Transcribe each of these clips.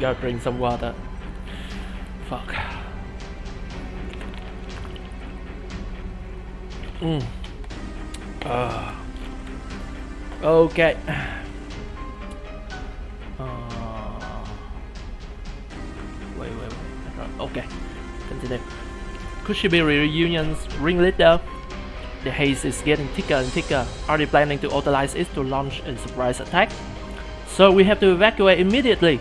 Gotta drink some water. Fuck. Okay. Wait. Okay. Continue. Could she be reunion's ringleader? The haze is getting thicker and thicker. Are they planning to utilize it to launch a surprise attack? So we have to evacuate immediately.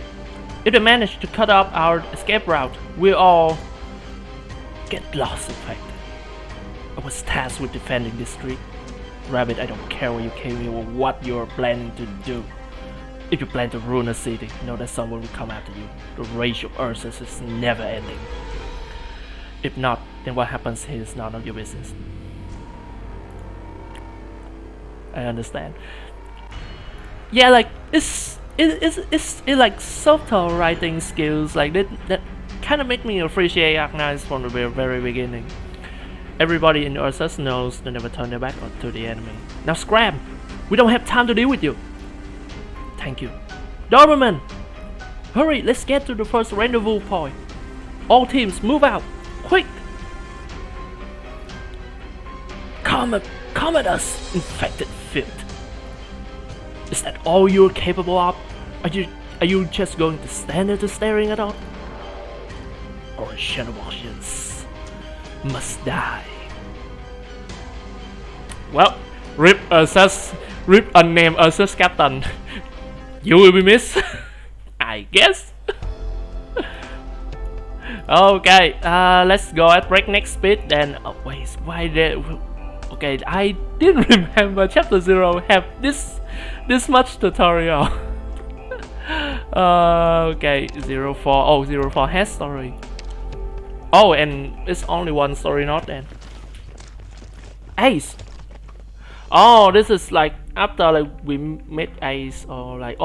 If they manage to cut off our escape route, we'll all get lost in fact. I was tasked with defending this street. Rabbit, I don't care where you came here or what you're planning to do. If you plan to ruin a city, know that someone will come after you. The rage of Ursus is never ending. If not, then what happens here is none of your business. I understand. Yeah, like it's like subtle writing skills like that kind of make me appreciate Arknights from the very beginning. Everybody in Ursus knows to never turn their back to the enemy. Now scram! We don't have time to deal with you. Thank you. Doberman! Hurry, let's get to the first rendezvous point. All teams, move out! Quick! Come at us, infected filth. Is that all you're capable of? Are you just going to stand there staring at us? Or Xenobosians must die. Well, rip unnamed Ursus Captain. You will be missed, I guess. Okay, let's go at breakneck speed then. Oh, wait, why did? Okay, I didn't remember Chapter 0 have this much tutorial. Okay, 04. Oh, 04 has story. Oh, and it's only one story node then. Ace. Oh, this is like after like we met Ace, or like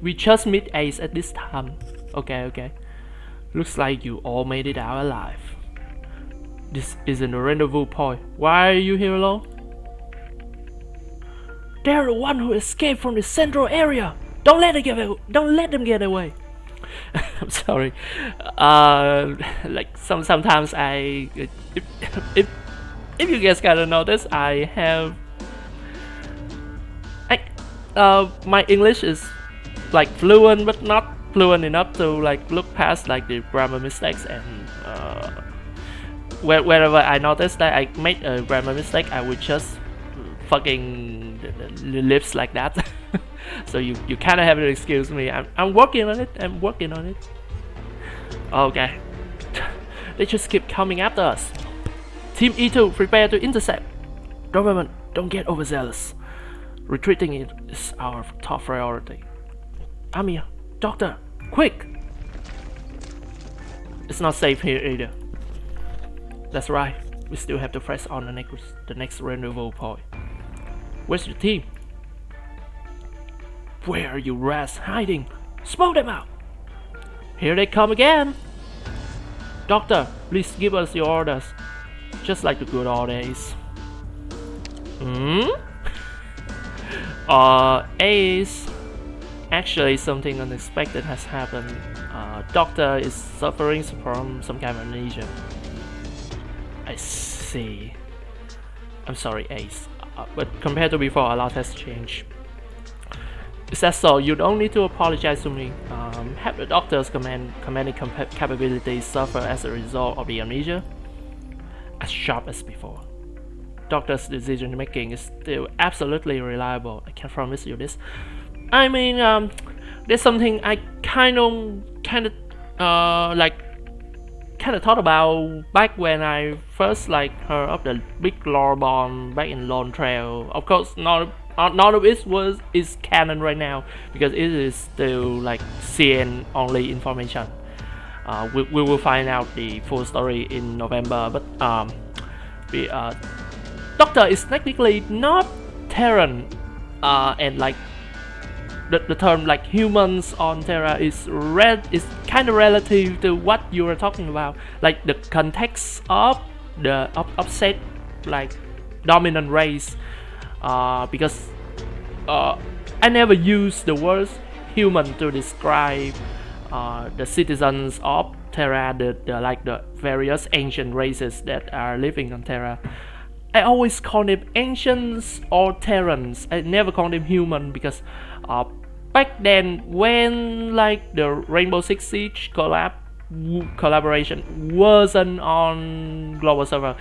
we just meet Ace at this time. Okay. Looks like you all made it out alive. This isn't a rendezvous point. Why are you here alone? They're the one who escaped from the central area. Don't let them get away. I'm sorry. Like sometimes if you guys gotta notice, I have my English is like fluent, but not fluent enough to like look past like the grammar mistakes, and wherever I notice that I make a grammar mistake, I would just fucking lips like that. So you kind of have to excuse me. I'm working on it. Okay. They just keep coming after us. Team E2, prepare to intercept. Government, don't get overzealous. Retreating is our top priority. Amir, Doctor, quick! It's not safe here either. That's right. We still have to press on the next rendezvous point. Where's your team? Where are you rats hiding? Smoke them out! Here they come again! Doctor, please give us your orders. Just like the good old days. Ace. Actually, something unexpected has happened. Doctor is suffering from some kind of amnesia. I see. I'm sorry, Ace. But compared to before, a lot has changed. Is that so? You don't need to apologize to me. Have the Doctor's commanding capabilities suffer as a result of the amnesia? As sharp as before. Doctor's decision making is still absolutely reliable. I can promise you this. I mean, there's something I kind of thought about back when I first like heard of the big lore bomb back in Lone Trail. Of course, none of it is canon right now because it is still like CN only information. We will find out the full story in November, but Doctor is technically not Terran, and like the term like humans on Terra is kind of relative to what you are talking about, like the context of the upset like dominant race, because I never use the word human to describe the citizens of Terra, the various ancient races that are living on Terra. I always call them ancients or Terrans. I never call them human because back then when like the Rainbow Six Siege collaboration wasn't on global server,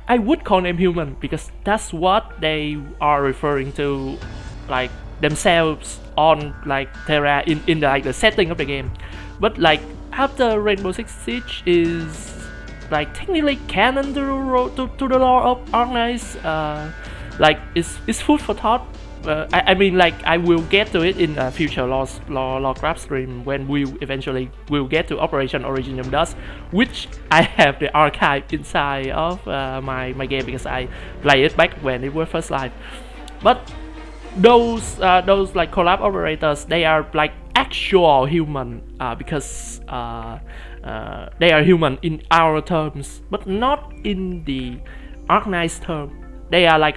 I would call them human because that's what they are referring to, like themselves on like Terra in like the setting of the game. But like after Rainbow Six Siege is like technically canon to the lore of Arknights, like it's food for thought. I mean, like I will get to it in a future LoreCraft stream when we eventually will get to Operation Originium Dust, which I have the archive inside of my game because I played it back when it was first live. But those like collab operators, they are like actual human because they are human in our terms, but not in the Arknights term. They are like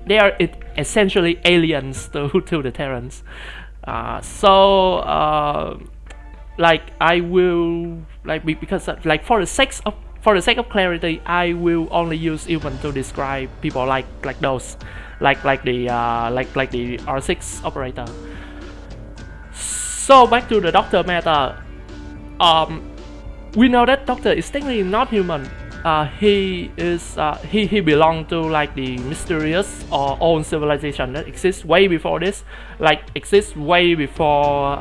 they are essentially aliens to the Terrans. Like I will like because like for the sake of clarity, I will only use human to describe people like those, like the R6 operator. So back to the Doctor matter. We know that Doctor is technically not human. He belonged to like the mysterious or old civilization that exists way before this, like exists way before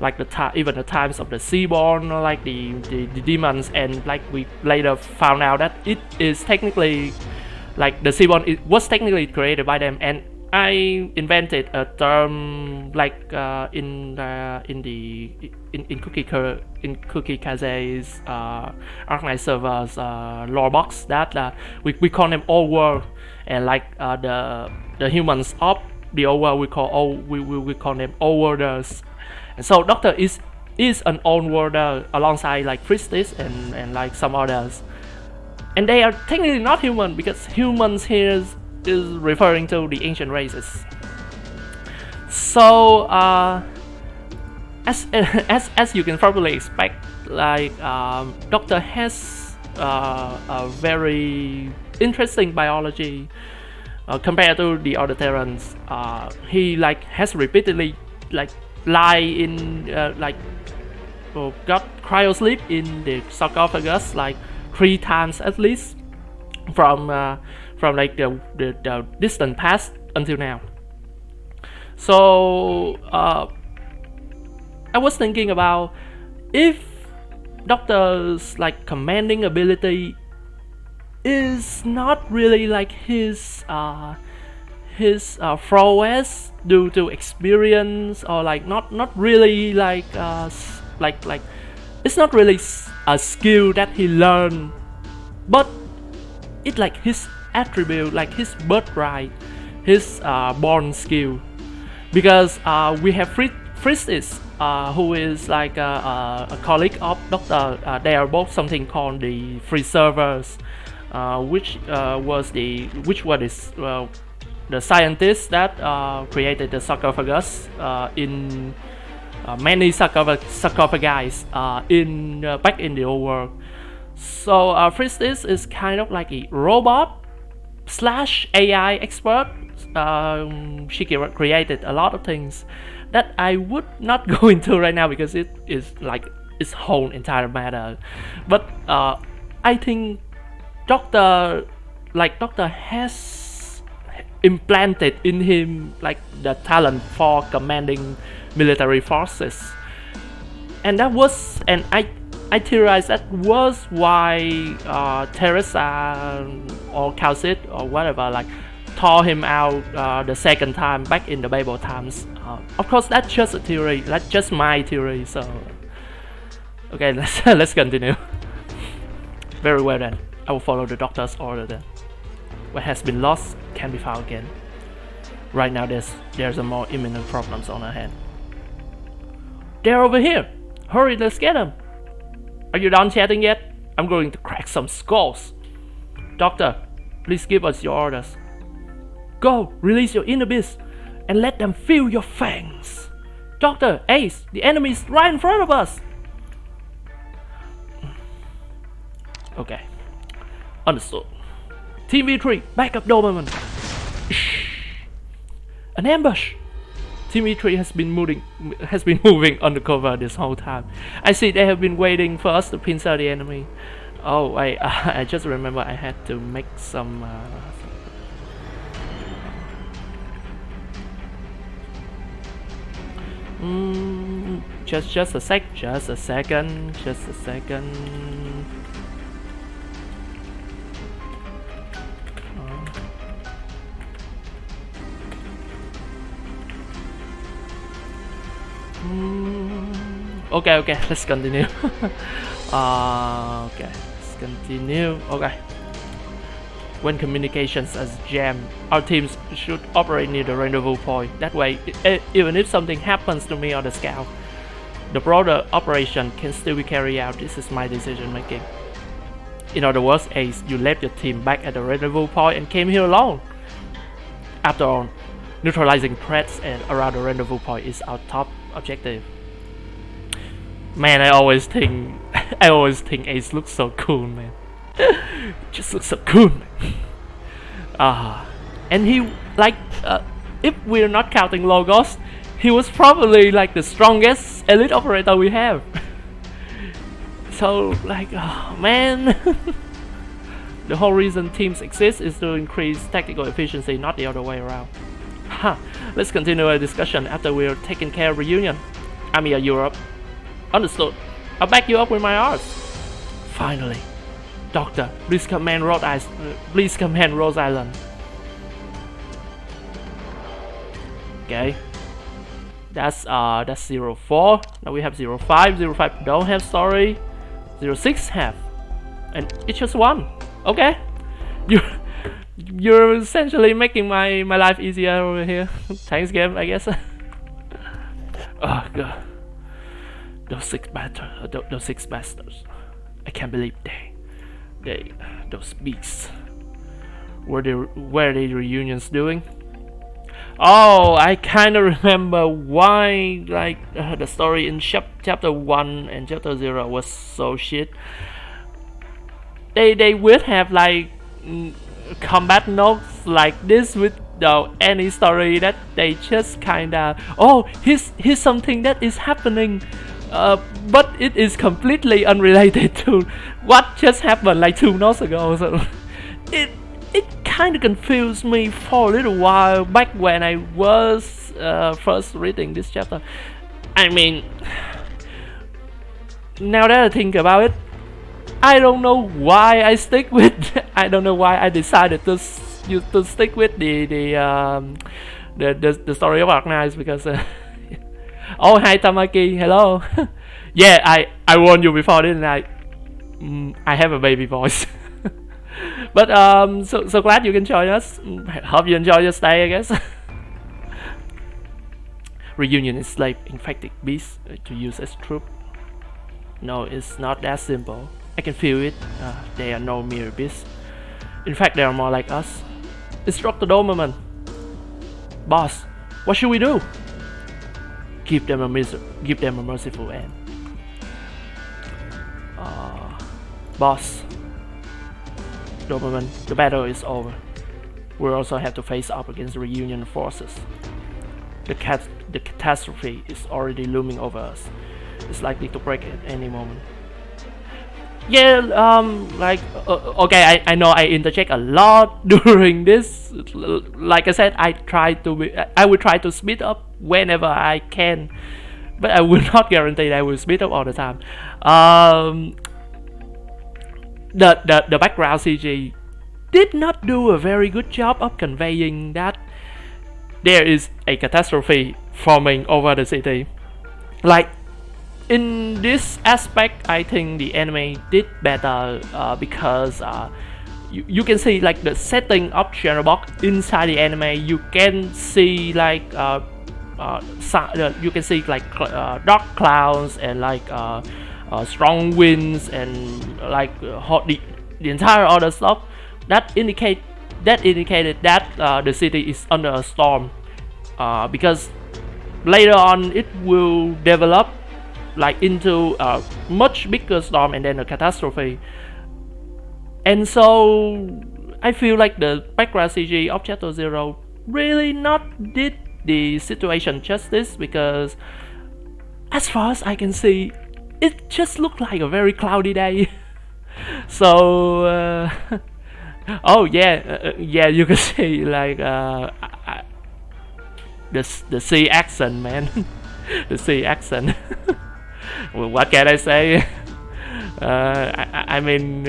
like even the times of the Seaborn, or like the demons, and like we later found out that it is technically like the Seaborn, it was technically created by them. And I invented a term like in Cookie Kaze's Arknight servers lore box that we call them old world, and like the humans of the old world we call them old worlders. And so Doctor is an old worlder alongside like Priestess and like some others, and they are technically not human because humans here is referring to the ancient races. So as you can probably expect, like Doctor has a very interesting biology compared to the other Terrans. He like has repeatedly like lie in got cryosleep in the sarcophagus like 3 times at least from like the distant past until now. So I was thinking about if Doctor's like commanding ability is not really like his prowess due to experience, or like not really like it's not really a skill that he learned, but it's like his attribute, like his birthright, his born skill. Because we have Priestess, who is like a colleague of Doctor. They are both something called the free servers, which were the scientists that created the sarcophagus in many sarcophagi in back in the old world. So Priestess is kind of like a robot / AI expert. She created a lot of things that I would not go into right now because it is like its whole entire matter. But I think Doctor has implanted in him like the talent for commanding military forces, and I theorize that was why Teresa or Calcit or whatever like tore him out the second time back in the Bible times. Of course, that's just a theory. That's just my theory. So, okay, let's continue. Very well then. I will follow the Doctor's order then. What has been lost can be found again. Right now, there's a more imminent problems on our hand. They're over here. Hurry, let's get them. Are you done chatting yet? I'm going to crack some skulls. Doctor, please give us your orders. Go, release your inner beast and let them feel your fangs. Doctor, Ace, the enemy is right in front of us. Okay, understood. Team V3, back up Doberman. An ambush. Team E3 has been moving undercover this whole time. I see they have been waiting for us to pincer the enemy. Oh, I just remember I had to make some. Just a second. Okay, let's continue. Okay, let's continue. Okay. When communications are jammed, our teams should operate near the rendezvous point. That way, even if something happens to me or the scout, the broader operation can still be carried out. This is my decision making. In other words, Ace, you left your team back at the rendezvous point and came here alone. After all, neutralizing threats and around the rendezvous point is our top objective. Man, I always think Ace looks so cool, man. Just looks so cool, man. And he, like, if we're not counting Logos, he was probably like the strongest elite operator we have. So, like, oh man. The whole reason teams exist is to increase tactical efficiency, not the other way around. Let's continue our discussion after we're taking care of reunion. Army of Europe. Understood. I'll back you up with my arms. Finally. Doctor, please command Rhode Island. Okay. That's 04. Now we have 05. 05 don't have story. 06 have. And it's just one. Okay. You're essentially making my life easier over here. Thanks, game, I guess. Oh god. Those six bastards. I can't believe those beasts. Where are the reunions doing? Oh, I kinda remember why, like, the story in chapter 1 and chapter 0 was so shit. They would have like combat notes like this without any story, that they just kinda, oh, here's something that is happening, but it is completely unrelated to what just happened like 2 months ago. So it kind of confused me for a little while back when I was first reading this chapter. I mean, now that I think about it, I don't know why I stick with. I don't know why I decided to stick with the story of Arknights, because oh, hi Tamaki, hello. Yeah, I warned you before, didn't I? I have a baby voice. But so glad you can join us. Hope you enjoy your stay, I guess. Reunion enslaved infected beasts to use as troop. No, it's not that simple. I can feel it. They are no mere beasts. In fact, they are more like us. Instruct the Doberman. Boss, what should we do? Give them a merciful end. Boss, Doberman, the battle is over. We also have to face up against Reunion forces. The catastrophe is already looming over us. It's likely to break at any moment. Yeah, like, okay, I know I interject a lot during this. Like I said, I will try to speed up whenever I can, but I will not guarantee that I will speed up all the time. The background CG did not do a very good job of conveying that there is a catastrophe forming over the city. Like, in this aspect, I think the anime did better because you can see like the setting of Chernobyl inside the anime. You can see like you can see like dark clouds and like strong winds and like the entire other stuff that indicated that the city is under a storm, because later on it will develop like into a much bigger storm and then a catastrophe. And so I feel like the background CG of Chapter 0 really not did the situation justice, because as far as I can see, it just looked like a very cloudy day. So oh yeah, yeah, you can see like the sea accent, man. The sea accent. Well, what can I say? I mean,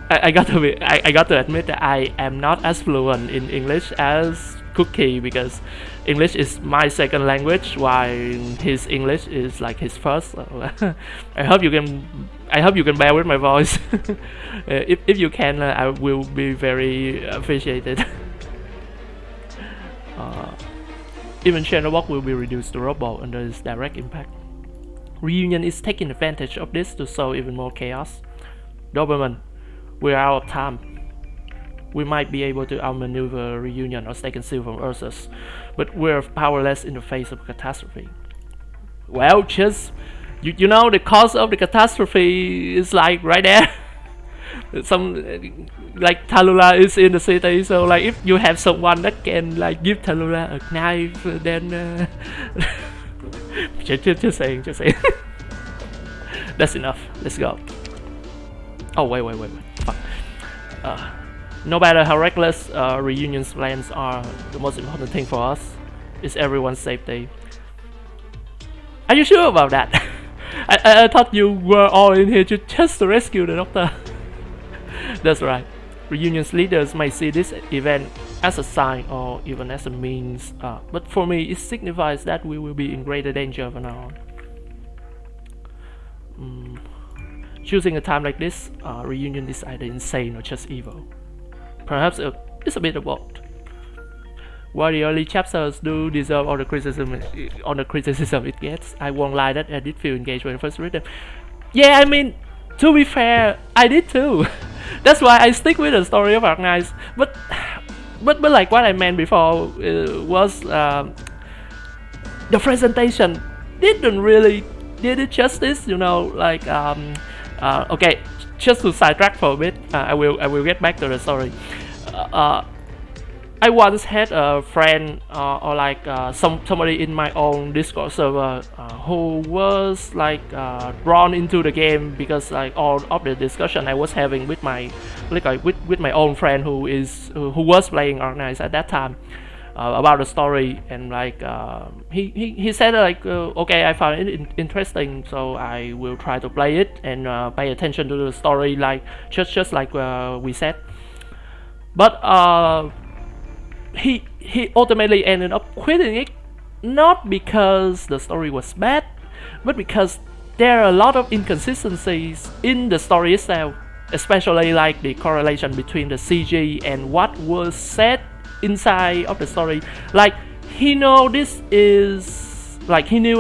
I got to admit that I am not as fluent in English as Cookie, because English is my second language, while his English is like his first. So, I hope you can bear with my voice. If you can, I will be very appreciated. Even channel walk will be reduced to rubble under its direct impact. Reunion is taking advantage of this to sow even more chaos. Doberman, we're out of time. We might be able to outmaneuver Reunion or stay concealed from Ursus, but we're powerless in the face of catastrophe. Well, just you know, the cause of the catastrophe is like right there. Some like Tallulah is in the city, so like if you have someone that can like give Tallulah a knife, then just saying. That's enough. Let's go. Oh wait. Fuck. No matter how reckless Reunion's plans are, the most important thing for us is everyone's safety. Are you sure about that? I thought you were all in here just to rescue the doctor. That's right. Reunion's leaders might see this event as a sign or even as a means, but for me it signifies that we will be in greater danger from now on. Choosing a time like this, Reunion is either insane or just evil. Perhaps it's a bit of both. While the early chapters do deserve all the criticism it gets, I won't lie that I did feel engaged when I first read them. Yeah, I mean, to be fair, I did too. That's why I stick with the story of Arknights. But like what I meant before was the presentation didn't really did it justice. You know, like okay, just to sidetrack for a bit, I will get back to the story. I once had a friend or like somebody in my own Discord server who was like drawn into the game because like all of the discussion I was having with my with my own friend who was playing Arknights at that time about the story, and like he said like okay, I found it interesting, so I will try to play it and pay attention to the story, like just like we said. But he ultimately ended up quitting it, not because the story was bad, but because there are a lot of inconsistencies in the story itself, especially like the correlation between the CG and what was said inside of the story. Like he knew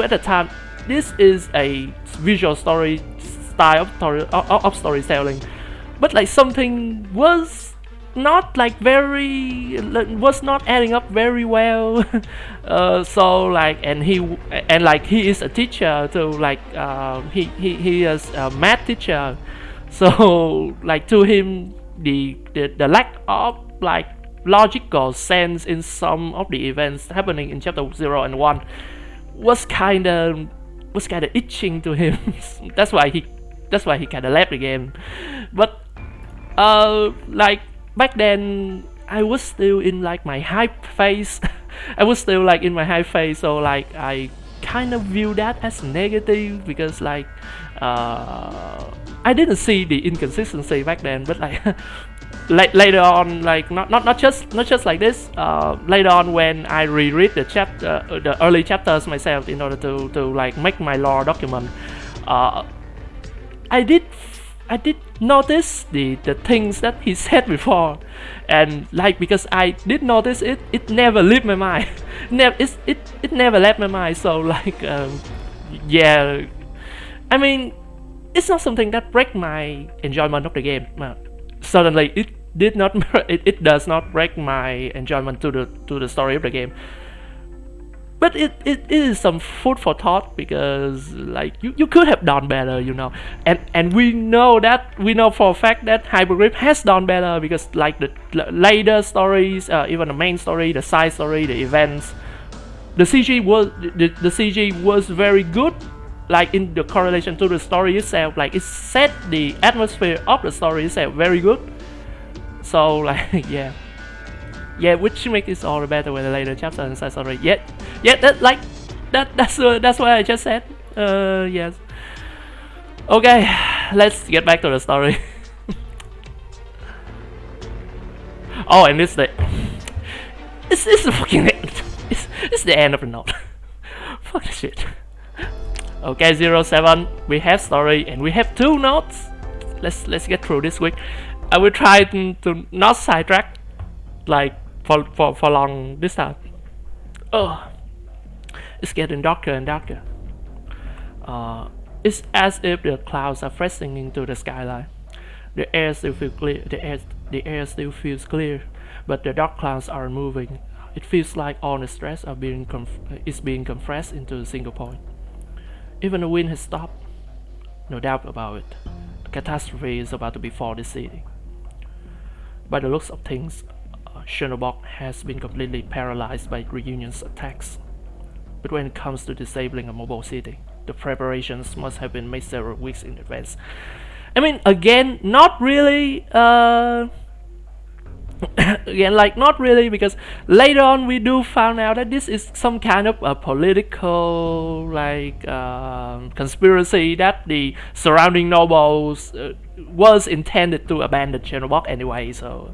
at the time this is a visual story style of storytelling, but like something was not adding up very well. So like he is a teacher too, like he is a math teacher, so like to him the lack of like logical sense in some of the events happening in chapter 0 and 1 was kind of itching to him. that's why he kind of left the game. But like back then I was still in like my hype phase. I was still like in my hype phase, so like I kind of view that as negative, because like I didn't see the inconsistency back then, but like later on, like not just like this. Later on, when I reread the early chapters myself in order to like make my lore document, I did notice the things that he said before, and like because I did notice it never left my mind. It never left my mind. So like yeah, I mean, it's not something that break my enjoyment of the game. Certainly it did not. It does not break my enjoyment to the story of the game. but it is some food for thought, because like you could have done better, you know, and we know for a fact that Hypergrip has done better, because like the later stories, even the main story, the side story, the events, the CG was very good, like in the correlation to the story itself, like it set the atmosphere of the story itself very good. So like yeah, which makes it all the better with the later chapter and side story. Yeah, that's what I just said. Yes. Okay, let's get back to the story. Oh, and it's the fucking end. It's the end of the note. Fuck the shit. Okay, 07, we have story and we have 2 notes. Let's get through this quick. I will try to not sidetrack like for long this time. Oh, it's getting darker and darker. It's as if the clouds are pressing into the skyline. The air still feels clear. The air still feels clear, but the dark clouds are moving. It feels like all the stress are being compressed into a single point. Even the wind has stopped. No doubt about it. A catastrophe is about to befall the city. By the looks of things, Chernobog has been completely paralyzed by Reunion's attacks. But when it comes to disabling a mobile city, the preparations must have been made several weeks in advance. I mean, again, not really. Again, like not really, because later on we do find out that this is some kind of a political like conspiracy that the surrounding nobles was intended to abandon Chernobog anyway. So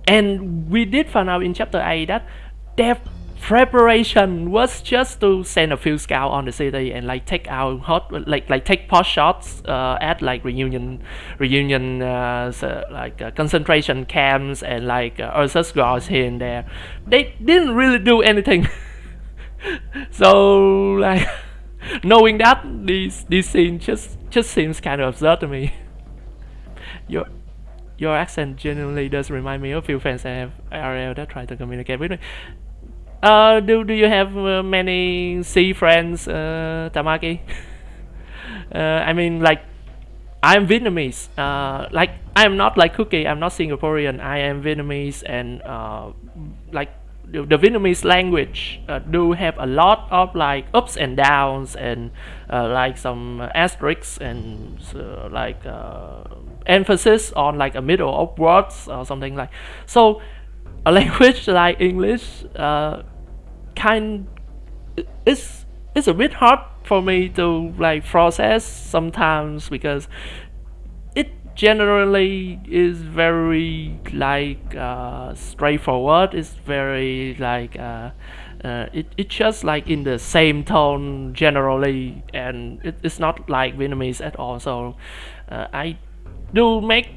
and we did find out in chapter 8 that their preparation was just to send a few scouts on the city and like take out like take pot shots at like reunion concentration camps and like Ursus guards here and there. They didn't really do anything. So like knowing that, this scene just seems kind of absurd to me. Your accent genuinely does remind me of a few friends I have IRL that try to communicate with me. Do you have many sea friends, Tamaki? I mean, like, I'm Vietnamese. Like, I'm not like Cookie. I'm not Singaporean. I am Vietnamese, and like the Vietnamese language do have a lot of like ups and downs, and like some asterisks and like emphasis on like a middle of words or something like. So a language like English it's a bit hard for me to like process sometimes, because it generally is very like straightforward. It's very like it's just like in the same tone generally, and it's not like Vietnamese at all. So I do make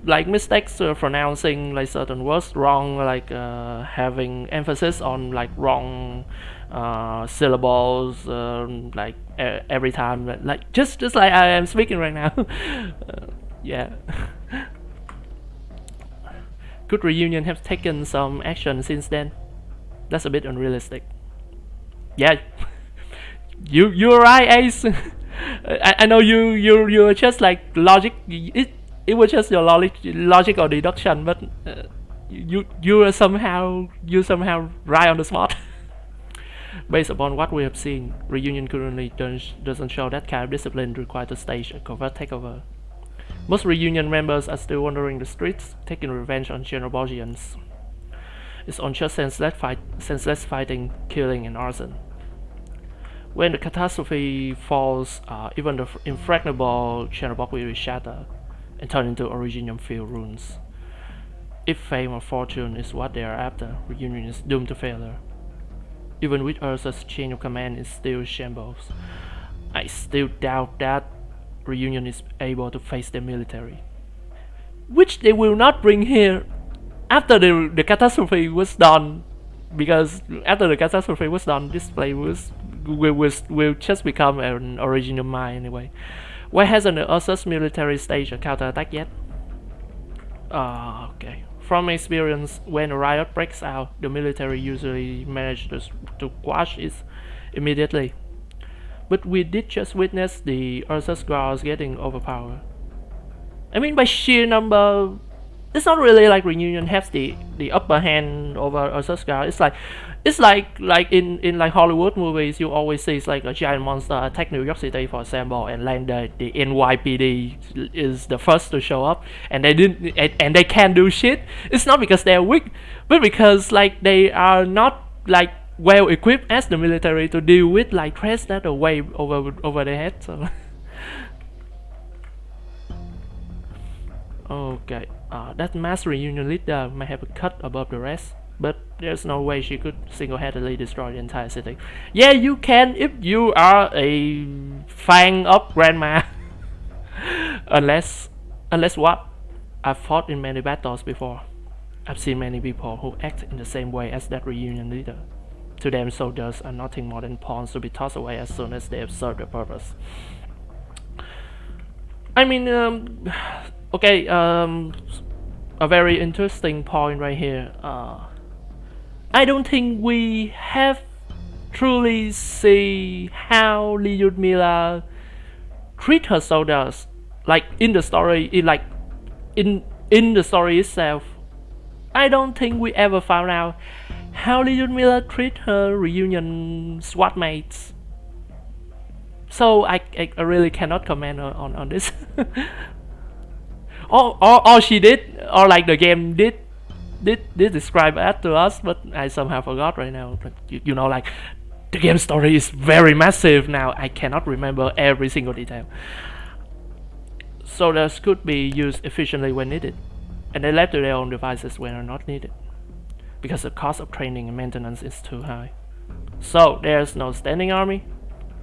like mistakes pronouncing like certain words wrong, like having emphasis on like wrong syllables, like every time, like just like I am speaking right now. Yeah. Could Reunion have taken some action since then? That's a bit unrealistic. Yeah. You're right, Ace. I know you're just like logic. It was just your logical deduction, but you're somehow right on the spot. Based upon what we have seen, Reunion currently doesn't show that kind of discipline required to stage a covert takeover. Most Reunion members are still wandering the streets, taking revenge on Chernobylians. It's on just senseless fighting, killing, and arson. When the catastrophe falls, even the impregnable Chernobyl will shatter and turn into Originium field ruins. If fame or fortune is what they are after, Reunion is doomed to failure. Even with Ursa's chain of command is still shambles, I still doubt that Reunion is able to face their military, which they will not bring here after the catastrophe was done, because after the catastrophe was done, this place will just become an original mine anyway. Why hasn't the Ursus military staged a counterattack yet? Okay, From experience, when a riot breaks out, the military usually manage to quash it immediately. But we did just witness the Ursus guards getting overpowered. I mean, by sheer number, it's not really like Reunion has the upper hand over Ursus guard. It's like in like Hollywood movies, you always see it's like a giant monster attack New York City, for example, and then the NYPD is the first to show up, and they didn't and they can't do shit. It's not because they're weak, but because like they are not like well equipped as the military to deal with like threats that are way over their head. So okay, that mass reunion leader may have a cut above the rest, but there's no way she could single-handedly destroy the entire city. Yeah, you can if you are a fan of grandma. unless what? I've fought in many battles before. I've seen many people who act in the same way as that reunion leader. To them, soldiers are nothing more than pawns to be tossed away as soon as they have served their purpose. I mean, okay, a very interesting point right here. I don't think we have truly see how Lyudmila treat her soldiers, like in the story, in the story itself. I don't think we ever found out how Lyudmila treat her reunion SWAT mates. So I really cannot comment on this. All she did, or like the game did describe that to us, but I somehow forgot right now. But you know, like the game story is very massive now. I cannot remember every single detail. Soldiers could be used efficiently when needed, and they left to their own devices when are not needed, because the cost of training and maintenance is too high. So there's no standing army,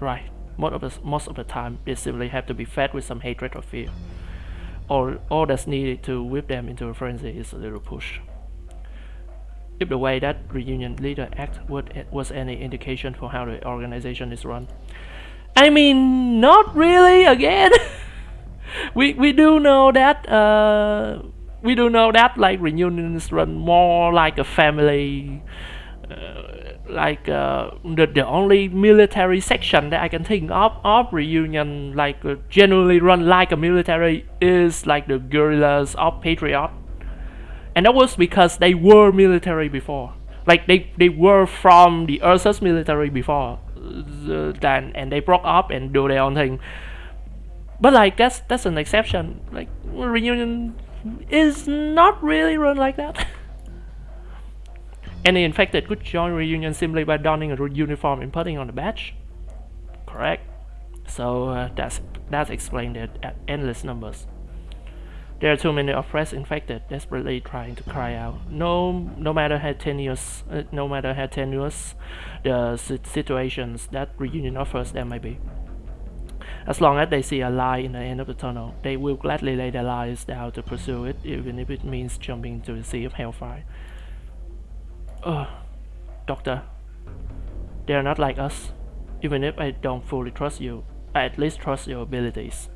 right? Most of the time, they simply have to be fed with some hatred or fear. All that's needed to whip them into a frenzy is a little push. If the way that reunion leader acts was any indication for how the organization is run, I mean, not really. Again, we do know that like reunions run more like a family. The only military section that I can think of reunion like generally run like a military is like the guerrillas of Patriot, and that was because they were military before. Like they were from the Ursus military before, and they broke up and do their own thing. But like that's an exception. Like reunion is not really run like that. Any infected could join reunion simply by donning a uniform and putting on a badge. Correct. So that's explained at endless numbers. There are too many oppressed infected desperately trying to cry out. No matter how tenuous the situations that reunion offers them may be. As long as they see a light in the end of the tunnel, they will gladly lay their lives down to pursue it, even if it means jumping into the sea of hellfire. Doctor, they are not like us. Even if I don't fully trust you, I at least trust your abilities. ...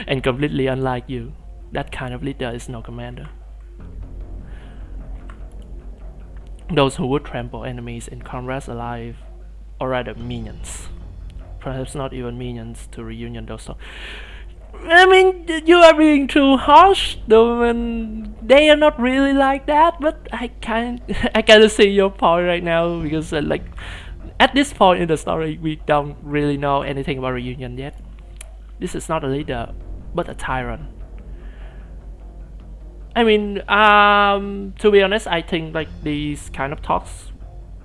And completely unlike you, that kind of leader is no commander. Those who would trample enemies in comrades alive, or rather minions. Perhaps not even minions to reunion those. I mean, you are being too harsh, though, and they are not really like that. But I kind of see your point right now, because like at this point in the story, we don't really know anything about reunion yet. This is not a leader, but a tyrant. I mean, to be honest, I think like these kind of talks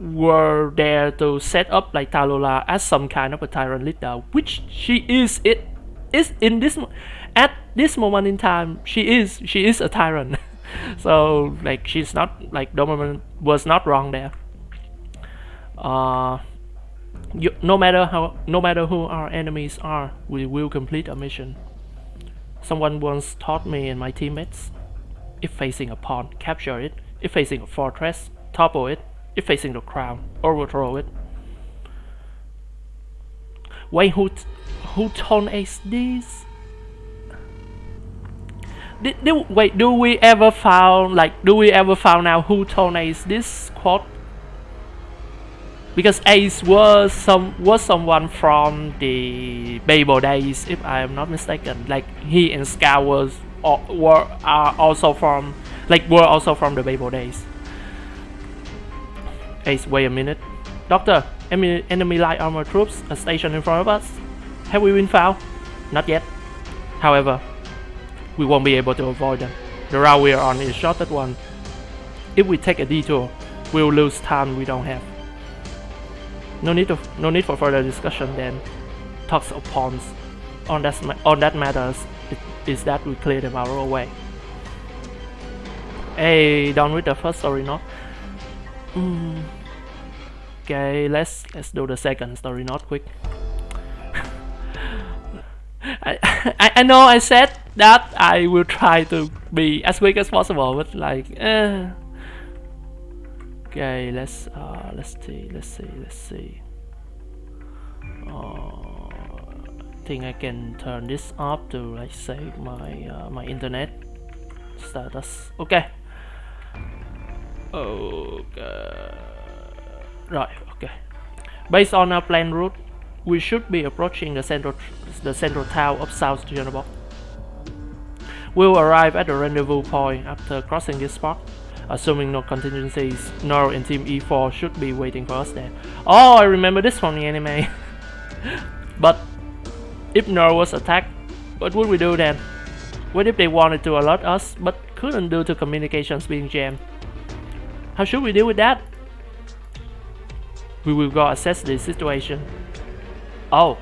were there to set up like Tallulah as some kind of a tyrant leader, which she is. It is in this at this moment in time. She is a tyrant. So like she's not like Doberman was not wrong there. No matter who our enemies are, we will complete a mission. Someone once taught me and my teammates: if facing a pawn, capture it; if facing a fortress, topple it; if facing the crown, overthrow it. Wait, who told us this? Wait, do we ever found out who told Ace this quote? Because Ace was someone from the Babel days, if I am not mistaken. Like he and Scout were also from the Babel days. Ace, wait a minute. Doctor, enemy light armor troops are stationed in front of us. Have we been found? Not yet. However, we won't be able to avoid them. The route we are on is a shortest one. If we take a detour, we'll lose time we don't have. No need for further discussion then. Talks of pawns. On that matters is that we clear them our way. Hey, done with the first story note. Okay, let's do the second story note quick. I know I said that I will try to be as quick as possible, but like, okay, let's see. I think I can turn this off to like save my internet status. Okay. Right. Okay. Based on our planned route, we should be approaching the central town of South Genobok. We'll arrive at the rendezvous point after crossing this spot. Assuming no contingencies, Nor and Team E4 should be waiting for us there. Oh, I remember this from the anime. But if Nor was attacked, what would we do then? What if they wanted to alert us but couldn't due to communications being jammed? How should we deal with that? We will go assess the situation. Oh.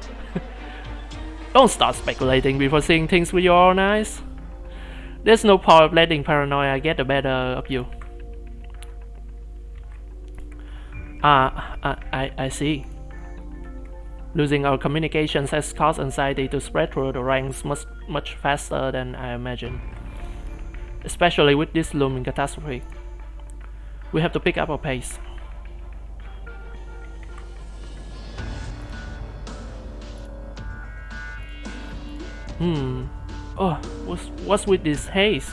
Don't start speculating before seeing things with your own eyes. There's no point of letting paranoia get the better of you. I see. Losing our communications has caused anxiety to spread through the ranks much faster than I imagined. Especially with this looming catastrophe. We have to pick up our pace. Oh, what's with this haze?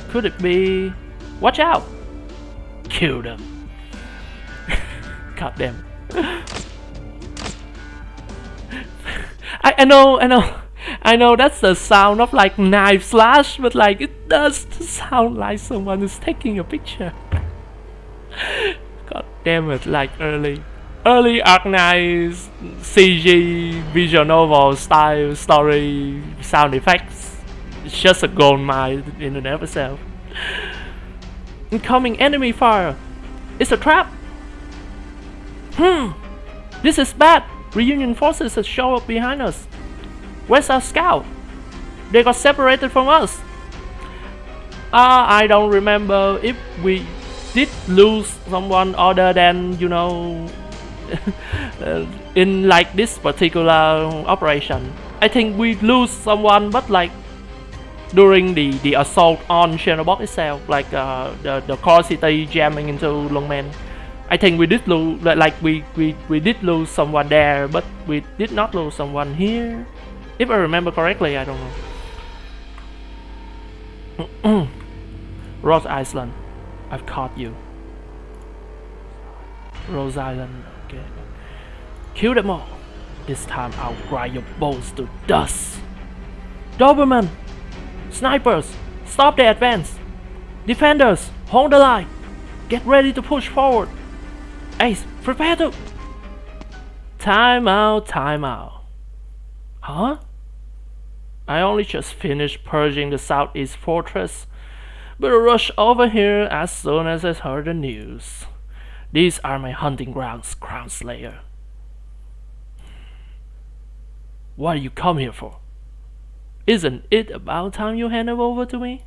Could it be... Watch out! Kill them. God damn. I know that's the sound of like knife slash, but like it does sound like someone is taking a picture. God damn it, like early Arknights CG visual novel style story sound effects. It's just a gold mine in and of itself. Incoming enemy fire! It's a trap! This is bad! Reunion forces have shown up behind us. Where's our scout? They got separated from us. I don't remember if we did lose someone other than, you know, in like this particular operation. I think we lose someone, but like during the assault on Genobok itself, like the core city jamming into Longmen. I think we did lose, like we did lose someone there, but we did not lose someone here. If I remember correctly, I don't know. Rose Island, I've caught you. Rose Island, okay. Kill them all. This time I'll grind your bones to dust. Doberman! Snipers! Stop the advance! Defenders! Hold the line! Get ready to push forward! Ace, prepare to... Time out, time out. Huh? I only just finished purging the southeast fortress, but I rushed over here as soon as I heard the news. These are my hunting grounds, Crown Slayer. What do you come here for? Isn't it about time you hand them over to me?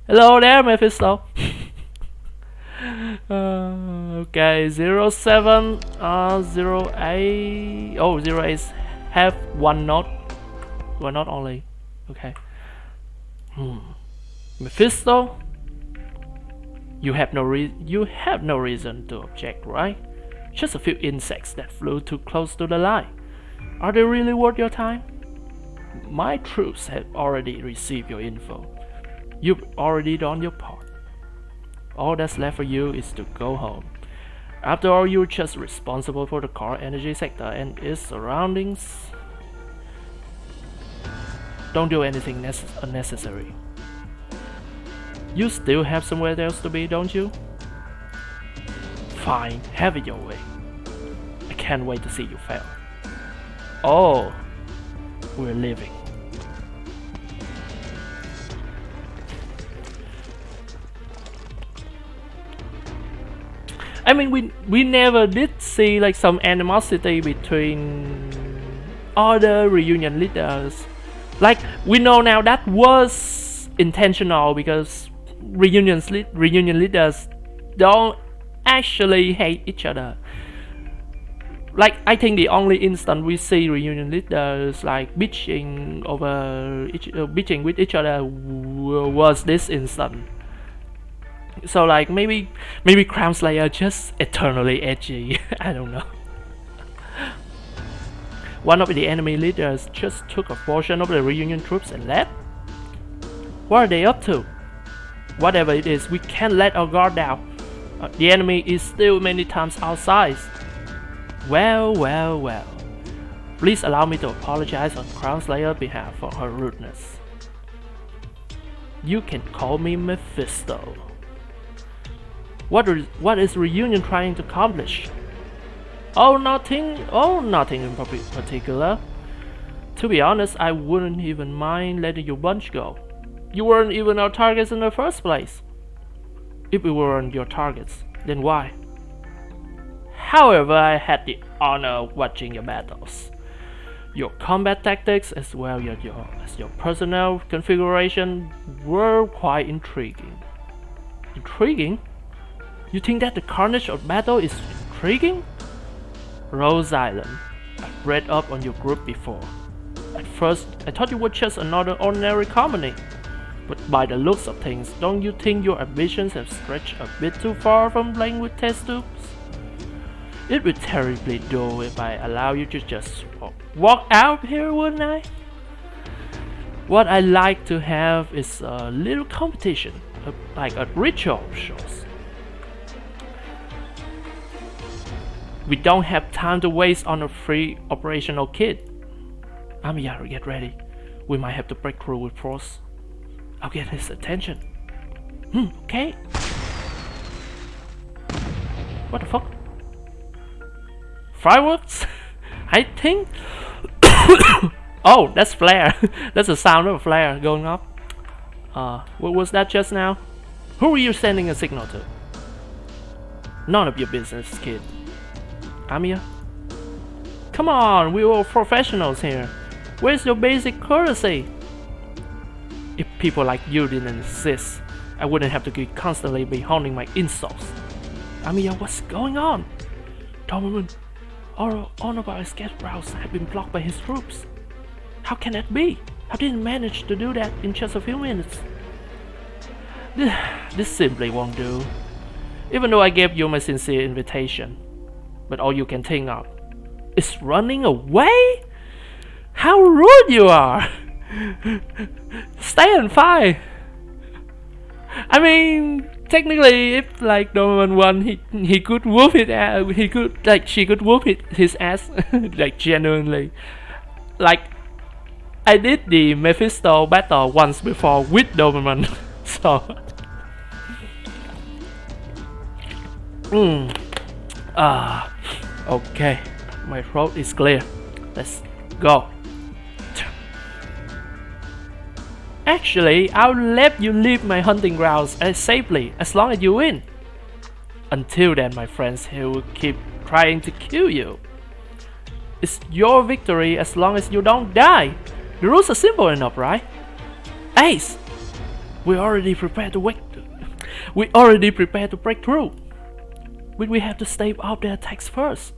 Hello there, Mephisto. Okay, 07, 08. Oh, 08 have one knot. One knot only. Okay. Mephisto, you have no reason to object, right? Just a few insects that flew too close to the line. Are they really worth your time? My troops have already received your info. You've already done your part. All that's left for you is to go home. After all, you're just responsible for the core energy sector and its surroundings. Don't do anything unnecessary. You still have somewhere else to be, don't you? Fine, have it your way. I can't wait to see you fail. Oh, we're leaving. I mean, we never did see like some animosity between other reunion leaders. Like, we know now that was intentional because reunion leaders don't actually hate each other. Like, I think the only instant we see reunion leaders like bitching with each other was this instant. So like maybe Crown Slayer just eternally edgy. I don't know. One of the enemy leaders just took a portion of the reunion troops and left. What are they up to? Whatever it is, we can't let our guard down. The enemy is still many times our size. Well. Please allow me to apologize on Crown Slayer's behalf for her rudeness. You can call me Mephisto. What is Reunion trying to accomplish? Oh, nothing in particular. To be honest, I wouldn't even mind letting your bunch go. You weren't even our targets in the first place. If we weren't your targets, then why? However, I had the honor of watching your battles. Your combat tactics as well as your personnel configuration were quite intriguing. Intriguing? You think that the carnage of battle is intriguing? Rose Island, I've read up on your group before. At first, I thought you were just another ordinary company. But by the looks of things, don't you think your ambitions have stretched a bit too far from playing with test tubes? It would terribly dull if I allow you to just walk out here, wouldn't I? What I like to have is a little competition, like a ritual shows. We don't have time to waste on a free operational kit. Amiya, get ready. We might have to break through with force. I'll get his attention. Okay. What the fuck? Fireworks? I think. Oh, that's flare. That's the sound of a flare going up. What was that just now? Who are you sending a signal to? None of your business, kid. Amiya? Come on, we are professionals here. Where's your basic courtesy? If people like you didn't exist, I wouldn't have to constantly be honing my insults. Amiya, what's going on? Doberman, all of our escape routes have been blocked by his troops. How can that be? How did he manage to do that in just a few minutes? This simply won't do. Even though I gave you my sincere invitation, but all you can think of is running away? How rude you are! Stay and fight! I mean, technically, if like Doberman won, he could whoop it. She could whoop his ass, like genuinely. Like, I did the Mephisto battle once before with Doberman, so. Okay, my throat is clear. Let's go. Actually, I'll let you leave my hunting grounds safely as long as you win. Until then, my friends here will keep trying to kill you. It's your victory as long as you don't die. The rules are simple enough, right? Ace, we already prepared to break through. But we have to stave off their attacks first.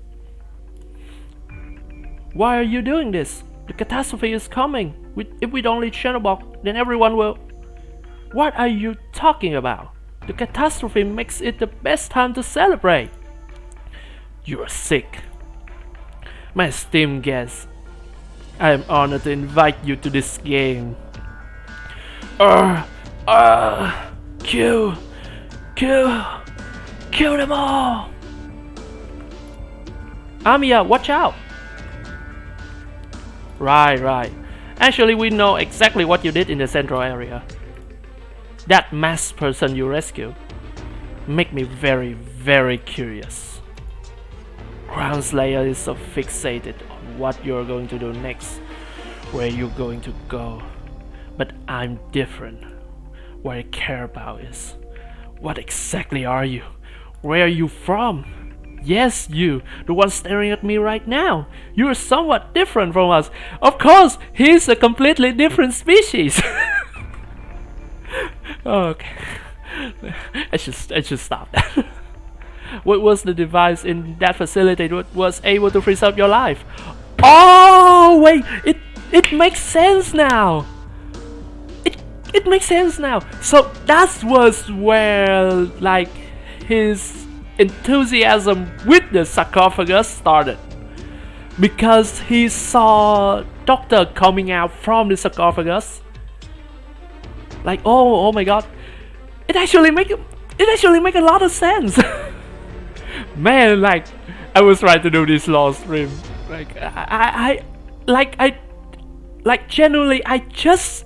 Why are you doing this? The catastrophe is coming. If we don't leave Shadowbox, then everyone will. What are you talking about? The catastrophe makes it the best time to celebrate. You are sick. My esteemed guest. I am honored to invite you to this game. Kill them all! Amiya, watch out! Right. Actually, we know exactly what you did in the central area. That masked person you rescued make me very, very curious. Crown Slayer is so fixated on what you're going to do next, where you're going to go. But I'm different. What I care about is, what exactly are you? Where are you from? Yes, you, the one staring at me right now. You're somewhat different from us. Of course, he's a completely different species. Okay. I should stop that. What was the device in that facility that was able to preserve your life? Oh wait, it makes sense now. It makes sense now. So that was where like his enthusiasm with the sarcophagus started, because he saw Doctor coming out from the sarcophagus. Like, oh my god, it actually make a lot of sense. Man, like, I was trying to do this lore stream. Like, I genuinely, I just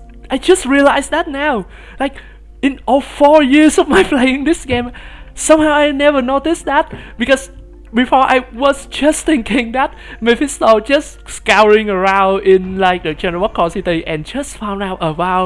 realized that now. Like, in all 4 years of my playing this game, somehow I never noticed that, because before I was just thinking that Mephisto just scouring around in like the General City and just found out about